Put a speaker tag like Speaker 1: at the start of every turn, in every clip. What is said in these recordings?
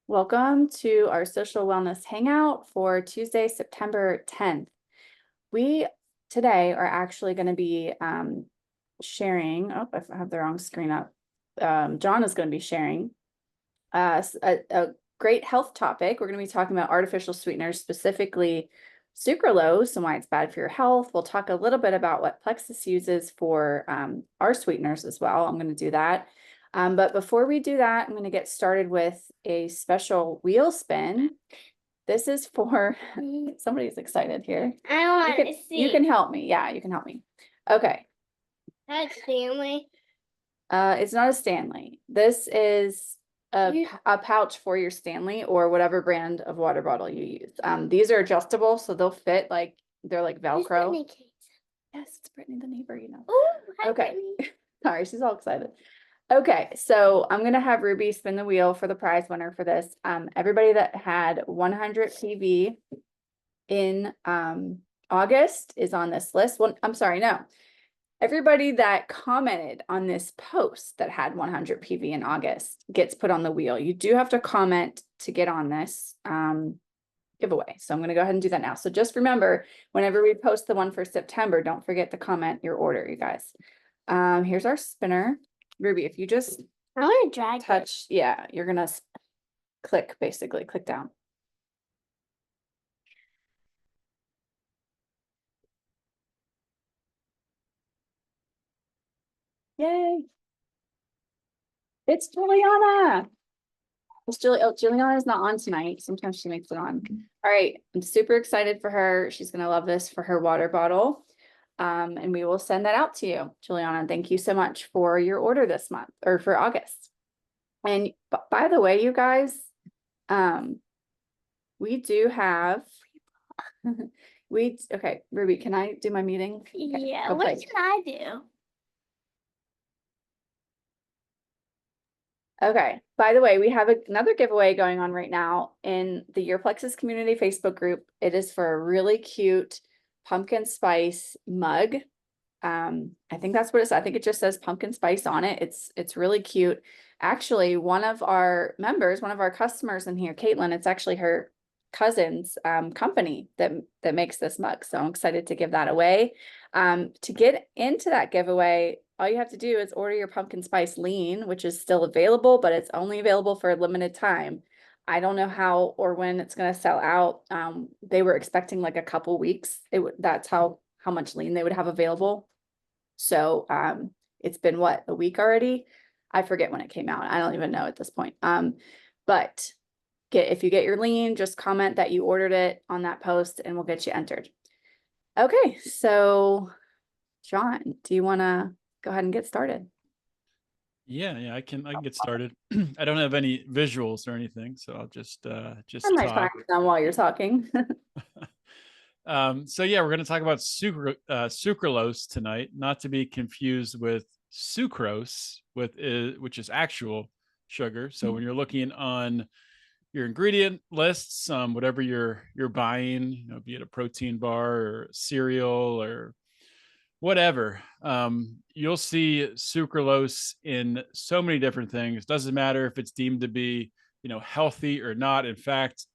Speaker 1: Welcome to our social wellness hangout for Tuesday, September 10th. We today are actually going to be sharing. Oh, I have the wrong screen up. John is going to be sharing a great health topic. We're going to be talking about artificial sweeteners, specifically sucralose and why it's bad for your health. We'll talk a little bit about what Plexus uses for our sweeteners as well. I'm going to do that. But before we do that, I'm going to get started with a special wheel spin. This is for somebody's excited here.
Speaker 2: I want to see.
Speaker 1: You can help me. Yeah, you can help me. Okay.
Speaker 2: That's Stanley.
Speaker 1: It's not a Stanley. This is a pouch for your Stanley or whatever brand of water bottle you use. These are adjustable, so they'll fit they're like Velcro. Yes, it's Brittany, the neighbor, you know.
Speaker 2: Oh,
Speaker 1: okay. Sorry, she's all excited. Okay, so I'm gonna have Ruby spin the wheel for the prize winner for this. Everybody that had 100 PV in August is on this list. Well, I'm sorry, no. Everybody that commented on this post that had 100 PV in August gets put on the wheel. You do have to comment to get on this giveaway. So I'm going to go ahead and do that now. So just remember, whenever we post the one for September, don't forget to comment your order, you guys. Here's our spinner. Ruby, if you just
Speaker 2: I want to drag
Speaker 1: touch, yeah, you're going to click, basically, click down. Yay. It's Juliana. Juliana is not on tonight. Sometimes she makes it on. All right. I'm super excited for her. She's going to love this for her water bottle. And we will send that out to you, Juliana. Thank you so much for your order this month or for August. And by the way, you guys, we do have, okay, Ruby, can I do my meeting? Okay,
Speaker 2: yeah, what can I do?
Speaker 1: Okay, by the way, we have another giveaway going on right now in the Your Plexus community Facebook group. It is for a really cute pumpkin spice mug. I think that's what it is. I think it just says pumpkin spice on it. It's really cute. Actually, one of our members, one of our customers in here, Caitlin, it's actually her cousin's company that makes this mug. So I'm excited to give that away. To get into that giveaway, all you have to do is order your pumpkin spice lean, which is still available, but it's only available for a limited time. I don't know how or when it's going to sell out. They were expecting like a couple weeks. That's how much lean they would have available. So it's been what, a week already? I forget when it came out. I don't even know at this point. But if you get your lean, just comment that you ordered it on that post and we'll get you entered. Okay, so John, do you want to go ahead and get started?
Speaker 3: Yeah, I can get started. I don't have any visuals or anything, so I'll just
Speaker 1: I might
Speaker 3: talk
Speaker 1: them while you're talking.
Speaker 3: So yeah, we're going to talk about sucralose tonight, not to be confused with sucrose, which is actual sugar. So when you're looking on your ingredient lists, whatever you're buying, be it a protein bar or cereal or whatever, you'll see sucralose in so many different things. Doesn't matter if it's deemed to be, healthy or not. In fact,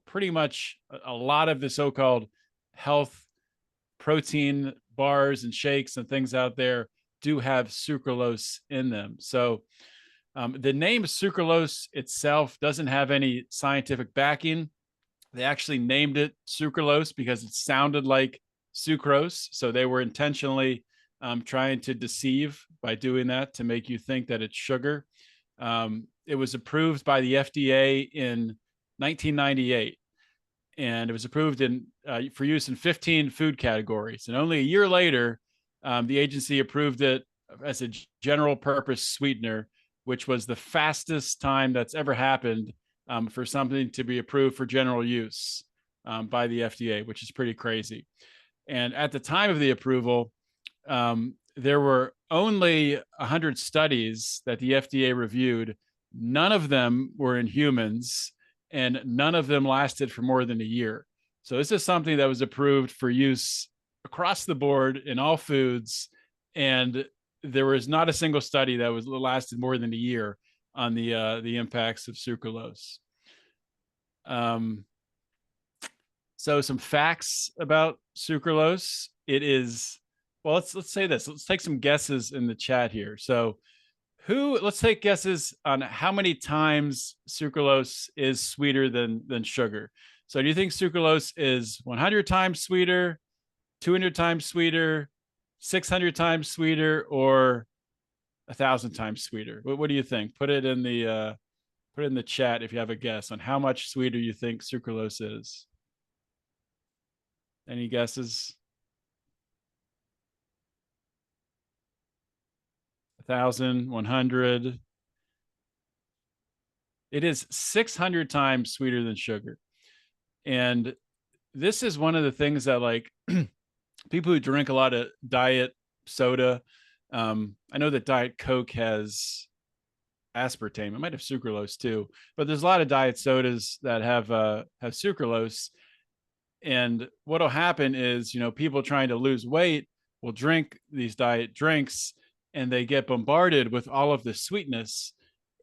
Speaker 3: pretty much a lot of the so-called health protein bars and shakes and things out there do have sucralose in them. So the name sucralose itself doesn't have any scientific backing. They actually named it sucralose because it sounded like sucrose. So they were intentionally trying to deceive by doing that to make you think that it's sugar. It was approved by the FDA in 1998, and it was approved for use in 15 food categories. And only a year later, the agency approved it as a general purpose sweetener, which was the fastest time that's ever happened for something to be approved for general use by the FDA, which is pretty crazy. And at the time of the approval, there were only 100 studies that the FDA reviewed. None of them were in humans, and none of them lasted for more than a year. So this is something that was approved for use across the board in all foods, and there was not a single study that lasted more than a year on the impacts of sucralose. So some facts about sucralose. It is, well, let's say this. Let's take some guesses in the chat here. So let's take guesses on how many times sucralose is sweeter than sugar. So do you think sucralose is 100 times sweeter, 200 times sweeter, 600 times sweeter, or 1,000 times sweeter? What do you think? Put it in the chat if you have a guess on how much sweeter you think sucralose is. Any guesses? 1,000, 100. It is 600 times sweeter than sugar. And this is one of the things that, like, people who drink a lot of diet soda, I know that Diet Coke has aspartame. It might have sucralose too, but there's a lot of diet sodas that have sucralose. And what'll happen is, people trying to lose weight will drink these diet drinks, and they get bombarded with all of the sweetness.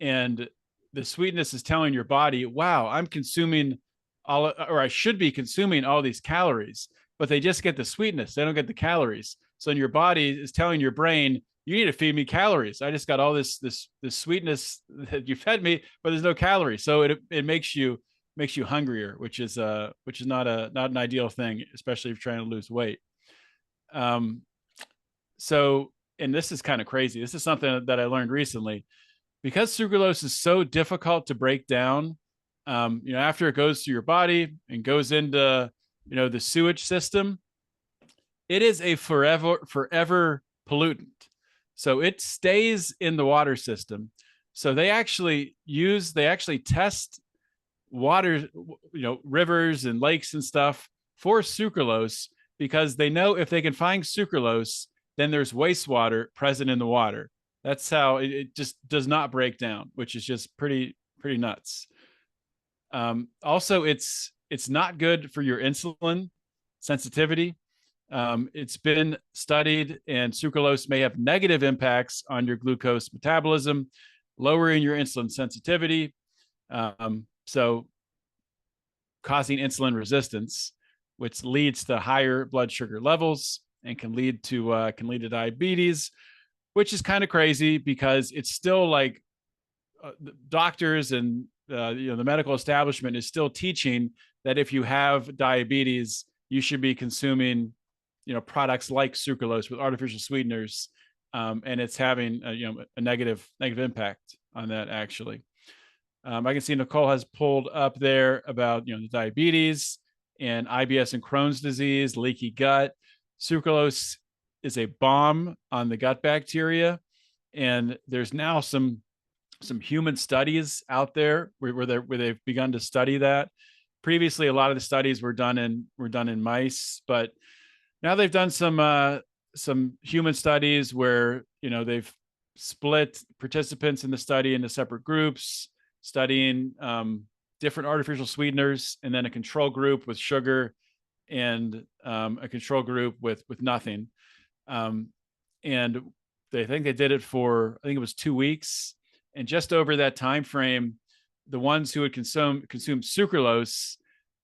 Speaker 3: And the sweetness is telling your body, wow, I'm consuming I should be consuming all these calories, but they just get the sweetness. They don't get the calories. So your body is telling your brain, you need to feed me calories. I just got all this sweetness that you fed me, but there's no calories. So it makes you hungrier, which is not an ideal thing, especially if you're trying to lose weight. So, and this is kind of crazy. This is something that I learned recently. Because sucralose is so difficult to break down, after it goes through your body and goes into, the sewage system, it is a forever pollutant. So it stays in the water system. So they actually test water, rivers and lakes and stuff for sucralose, because they know if they can find sucralose, then there's wastewater present in the water. That's how it just does not break down, which is just pretty nuts. Also, it's not good for your insulin sensitivity. It's been studied, and sucralose may have negative impacts on your glucose metabolism, lowering your insulin sensitivity, so causing insulin resistance, which leads to higher blood sugar levels and can lead to diabetes, which is kind of crazy, because it's still like doctors and the medical establishment is still teaching that if you have diabetes, you should be consuming products like sucralose with artificial sweeteners, and it's having a negative impact on that, actually. I can see Nicole has pulled up there about the diabetes and IBS and Crohn's disease, leaky gut. Sucralose is a bomb on the gut bacteria, and there's now some human studies out there where they've begun to study that. Previously, a lot of the studies were done in mice, but now they've done some human studies where they've split participants in the study into separate groups, studying different artificial sweeteners, and then a control group with sugar and a control group with nothing. And they think they did it for, I think it was 2 weeks. And just over that time frame, the ones who had consumed sucralose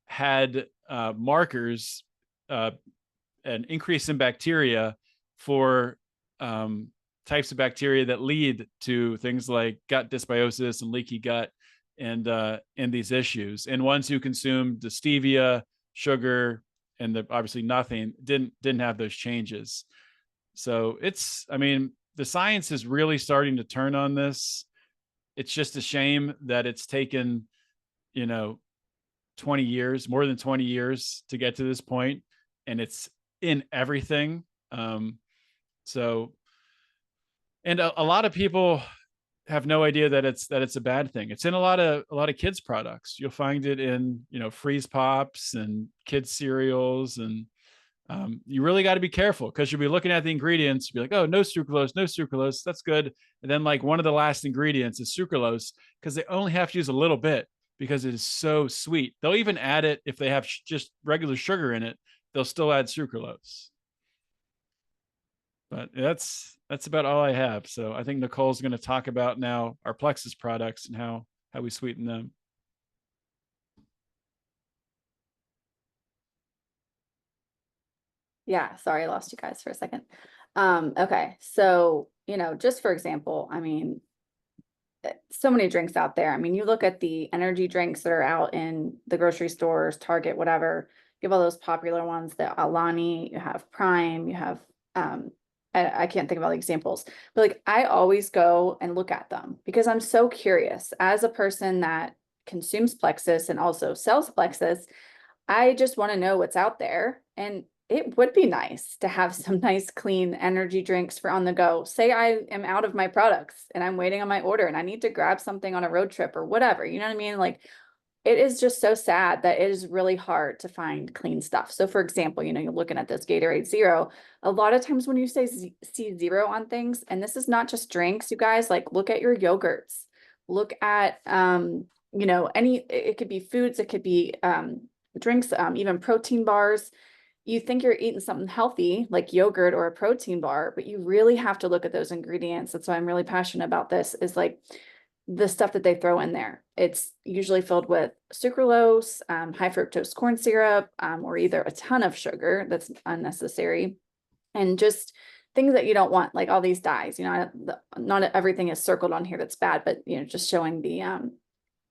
Speaker 3: had markers, an increase in bacteria for types of bacteria that lead to things like gut dysbiosis and leaky gut and these issues. And ones who consumed the stevia, sugar, and obviously nothing didn't have those changes. So the science is really starting to turn on this. It's just a shame that it's taken, 20 years, more than 20 years to get to this point, and it's in everything. So, and a lot of people have no idea that it's a bad thing. It's in a lot of kids products. You'll find it in, freeze pops and kids cereals, and you really got to be careful, because you'll be looking at the ingredients, you'll be like, oh, no sucralose, that's good. And then, like, one of the last ingredients is sucralose, because they only have to use a little bit because it is so sweet. They'll even add it if they have just regular sugar in it. They'll still add sucralose. But that's about all I have. So I think Nicole's going to talk about now our Plexus products and how we sweeten them.
Speaker 1: Yeah, sorry, I lost you guys for a second. Okay, so, just for example, I mean, so many drinks out there. I mean, you look at the energy drinks that are out in the grocery stores, Target, whatever. You have all those popular ones, the Alani, you have Prime, you have I can't think of all the examples, but like I always go and look at them because I'm so curious as a person that consumes Plexus and also sells Plexus. I just want to know what's out there. And it would be nice to have some nice, clean energy drinks for on the go. Say I am out of my products and I'm waiting on my order and I need to grab something on a road trip or whatever. You know what I mean? Like it is just so sad that it is really hard to find clean stuff. So for example, you're looking at this Gatorade Zero. A lot of times when you see zero on things, and this is not just drinks, you guys, like look at your yogurts. Look at it could be foods, it could be drinks, even protein bars. You think you're eating something healthy like yogurt or a protein bar, but you really have to look at those ingredients. That's why I'm really passionate about this, is like the stuff that they throw in there. It's usually filled with sucralose, high fructose corn syrup, or either a ton of sugar that's unnecessary, and just things that you don't want, like all these dyes. Not everything is circled on here that's bad, but just showing the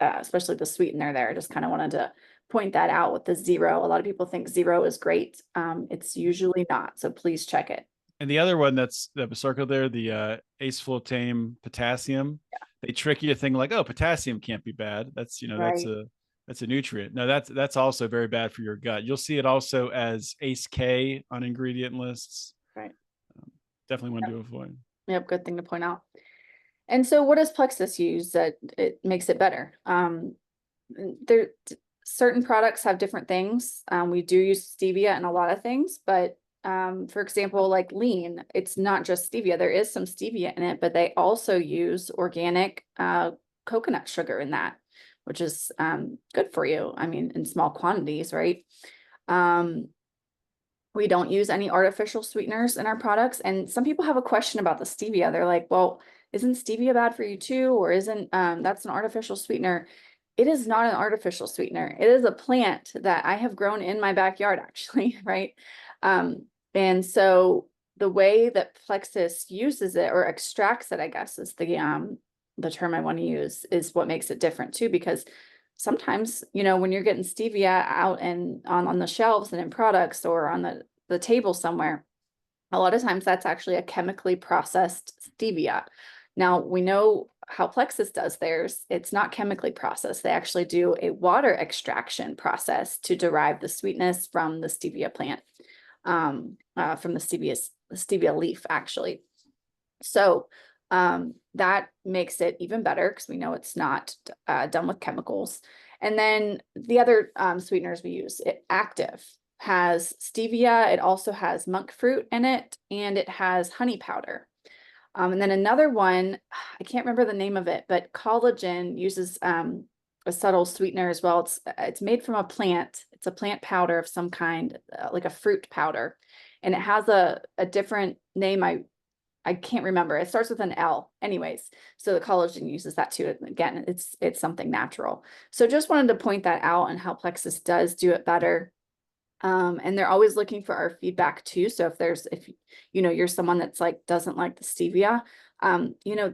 Speaker 1: especially the sweetener there. I just kind of wanted to point that out with the zero. A lot of people think zero is great. It's usually not. So please check it.
Speaker 3: And the other one that was circled there, the aspartame potassium, they trick you to think like, oh, potassium can't be bad. That's,
Speaker 1: Right.
Speaker 3: that's a nutrient. No, that's also very bad for your gut. You'll see it also as ACE K on ingredient lists.
Speaker 1: Right.
Speaker 3: Definitely want to avoid.
Speaker 1: Yep. Good thing to point out. And so what does Plexus use that it makes it better? There, certain products have different things. We do use stevia in a lot of things, but for example, like lean, it's not just stevia. There is some stevia in it, but they also use organic coconut sugar in that, which is good for you. I mean, in small quantities, right? We don't use any artificial sweeteners in our products. And some people have a question about the stevia. They're like, well, isn't stevia bad for you too? Or isn't that's an artificial sweetener? It is not an artificial sweetener. It is a plant that I have grown in my backyard, actually, right? And so the way that Plexus uses it or extracts it, I guess, is the term I want to use, is what makes it different too, because sometimes, when you're getting stevia out and on the shelves and in products or on the table somewhere, a lot of times that's actually a chemically processed stevia. Now we know how Plexus does theirs. It's not chemically processed. They actually do a water extraction process to derive the sweetness from the stevia plant, from the stevia leaf, actually. So that makes it even better because we know it's not done with chemicals. And then the other sweeteners we use, Active has stevia. It also has monk fruit in it, and it has honey powder. And then another one, I can't remember the name of it, but Collagen uses a subtle sweetener as well. It's made from a plant. It's a plant powder of some kind, like a fruit powder, and it has a different name. I can't remember. It starts with an L. Anyways, so the collagen uses that too. Again, it's something natural. So just wanted to point that out and how Plexus does do it better. And they're always looking for our feedback too. So if you're someone that's like doesn't like the stevia,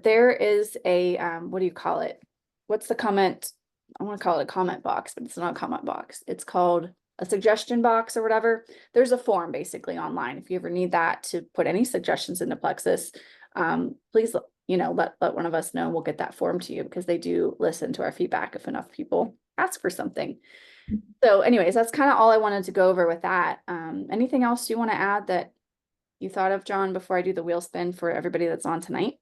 Speaker 1: there is a what do you call it? What's the comment? I want to call it a comment box, but it's not a comment box. It's called a suggestion box or whatever. There's a form basically online. If you ever need that to put any suggestions into Plexus, please let one of us know. We'll get that form to you because they do listen to our feedback if enough people ask for something. So anyways, that's kind of all I wanted to go over with that. Anything else you want to add that you thought of, John, before I do the wheel spin for everybody that's on tonight?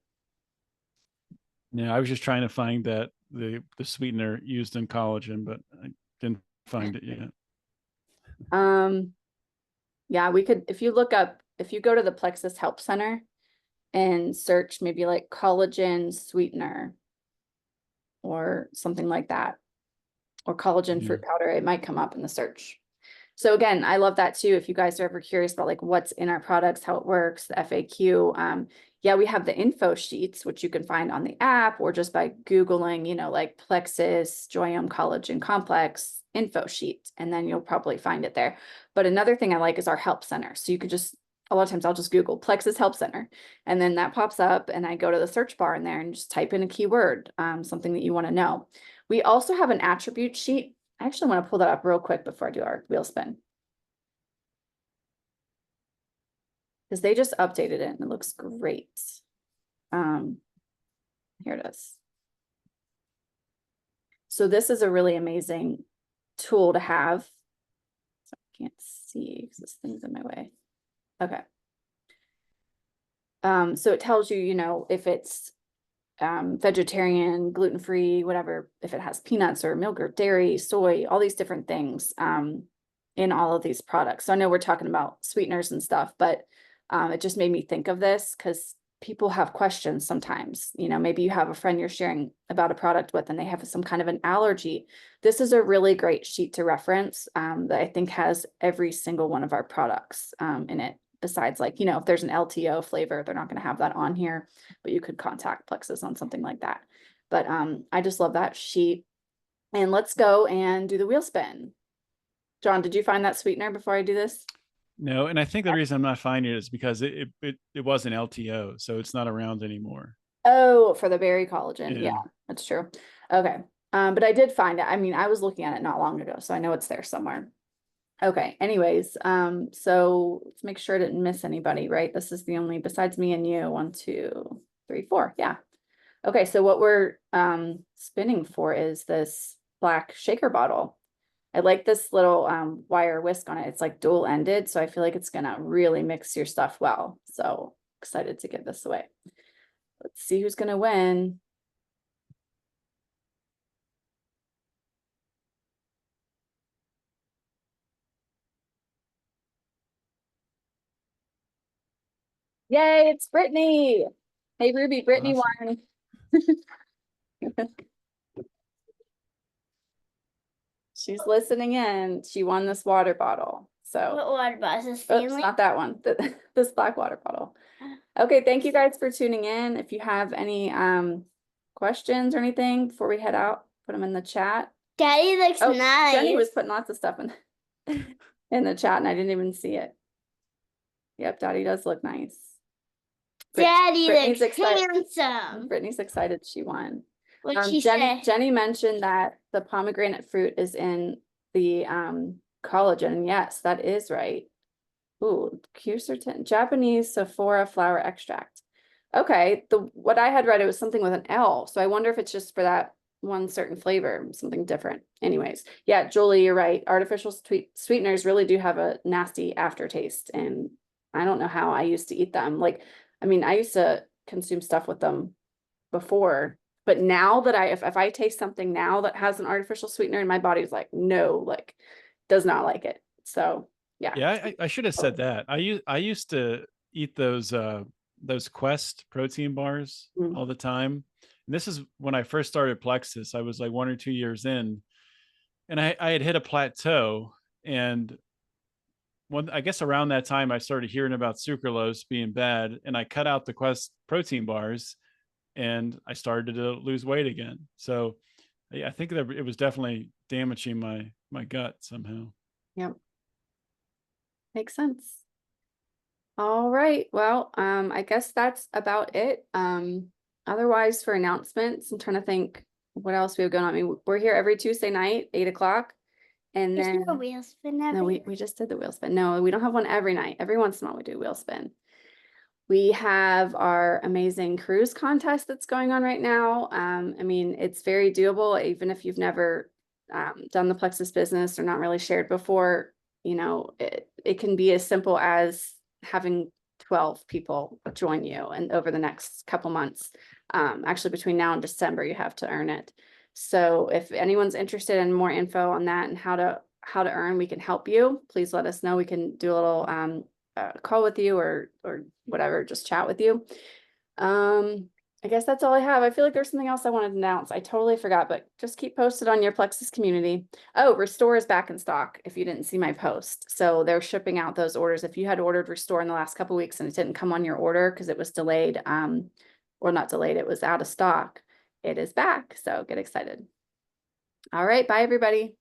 Speaker 3: Yeah, I was just trying to find that the sweetener used in collagen, but I didn't find it yet.
Speaker 1: Yeah, we could, if you go to the Plexus Help Center and search maybe like collagen sweetener or something like that, or collagen fruit powder, it might come up in the search. So again, I love that too. If you guys are ever curious about like what's in our products, how it works, the FAQ. Yeah, we have the info sheets, which you can find on the app or just by Googling, you know, like Plexus, Joyum Collagen Complex info sheet, and then you'll probably find it there. But another thing I like is our help center. So you could just, a lot of times I'll just Google Plexus Help Center, and then that pops up and I go to the search bar in there and just type in a keyword, something that you want to know. We also have an attribute sheet. I actually want to pull that up real quick before I do our wheel spin, because they just updated it and it looks great. Here it is. So this is a really amazing tool to have. So I can't see because this thing's in my way. Okay. So it tells you, you know, if it's vegetarian, gluten-free, whatever, if it has peanuts or milk or dairy, soy, all these different things in all of these products. So I know we're talking about sweeteners and stuff, but it just made me think of this because people have questions sometimes. You know, maybe you have a friend you're sharing about a product with and they have some kind of an allergy. This is a really great sheet to reference that I think has every single one of our products in it. Besides, like, you know, if there's an LTO flavor, they're not going to have that on here, but you could contact Plexus on something like that. But I just love that sheet. And let's go and do the wheel spin. John, did you find that sweetener before I do this?
Speaker 3: No, and I think the reason I'm not finding it is because it wasn't LTO, so it's not around anymore.
Speaker 1: Oh, for the berry collagen.
Speaker 3: Yeah.
Speaker 1: Yeah, that's true. Okay. But I did find it. I mean, I was looking at it not long ago, so I know it's there somewhere. Okay, anyways, so let's make sure I didn't miss anybody, right? This is the only, besides me and you, 1, 2, 3, 4, yeah. Okay, so what we're spinning for is this black shaker bottle. I like this little wire whisk on it. It's like dual ended, so I feel like it's gonna really mix your stuff well. So excited to give this away. Let's see who's gonna win. Yay, it's Brittany. Hey Ruby, Brittany
Speaker 3: Awesome.
Speaker 1: won. She's listening in. She won this water bottle. So
Speaker 2: What water bottle? Is this
Speaker 1: oops,
Speaker 2: Stanley?
Speaker 1: not that one. This black water bottle. Okay, thank you guys for tuning in. If you have any questions or anything before we head out, put them in the chat.
Speaker 2: Daddy looks
Speaker 1: Oh,
Speaker 2: nice.
Speaker 1: Jenny was putting lots of stuff in the chat and I didn't even see it. Yep, Daddy does look nice.
Speaker 2: Daddy
Speaker 1: Brittany's
Speaker 2: looks
Speaker 1: excited.
Speaker 2: handsome.
Speaker 1: Brittany's excited she won.
Speaker 2: What'd she say?
Speaker 1: Jenny mentioned that the pomegranate fruit is in the collagen. Yes, that is right. Ooh, Q-certain Japanese Sephora flower extract. Okay, what I had read, it was something with an L. So I wonder if it's just for that one certain flavor, something different. Anyways, yeah, Julie, you're right. Artificial sweeteners really do have a nasty aftertaste, and I don't know how I used to eat them. Like, I mean, I used to consume stuff with them before, but now that if I taste something now that has an artificial sweetener, my body's like, no, like, does not like it. So yeah.
Speaker 3: Yeah, I should have said that. I used to eat those Quest protein bars all the time. And this is when I first started Plexus. I was like 1 or 2 years in, and I had hit a plateau. And I guess around that time I started hearing about sucralose being bad, and I cut out the Quest protein bars, and I started to lose weight again. So yeah, I think that it was definitely damaging my gut somehow.
Speaker 1: Yep. Makes sense. All right. Well, I guess that's about it. Otherwise for announcements, I'm trying to think what else we have going on. I mean, we're here every Tuesday night, 8 o'clock. And
Speaker 2: Is
Speaker 1: then
Speaker 2: there a wheel spin every
Speaker 1: no, we just did the wheel spin. No, we don't have one every night. Every once in a while we do wheel spin. We have our amazing cruise contest that's going on right now. I mean, it's very doable, even if you've never done the Plexus business or not really shared before. You know, it can be as simple as having 12 people join you and over the next couple months. Actually, between now and December, you have to earn it. So if anyone's interested in more info on that and how to earn, we can help you. Please let us know. We can do a little call with you or whatever, just chat with you. I guess that's all I have. I feel like there's something else I wanted to announce. I totally forgot, but just keep posted on your Plexus community. Oh, Restore is back in stock if you didn't see my post. So they're shipping out those orders. If you had ordered Restore in the last couple weeks and it didn't come on your order because it was delayed, or not delayed, it was out of stock, it is back. So get excited. All right, bye everybody.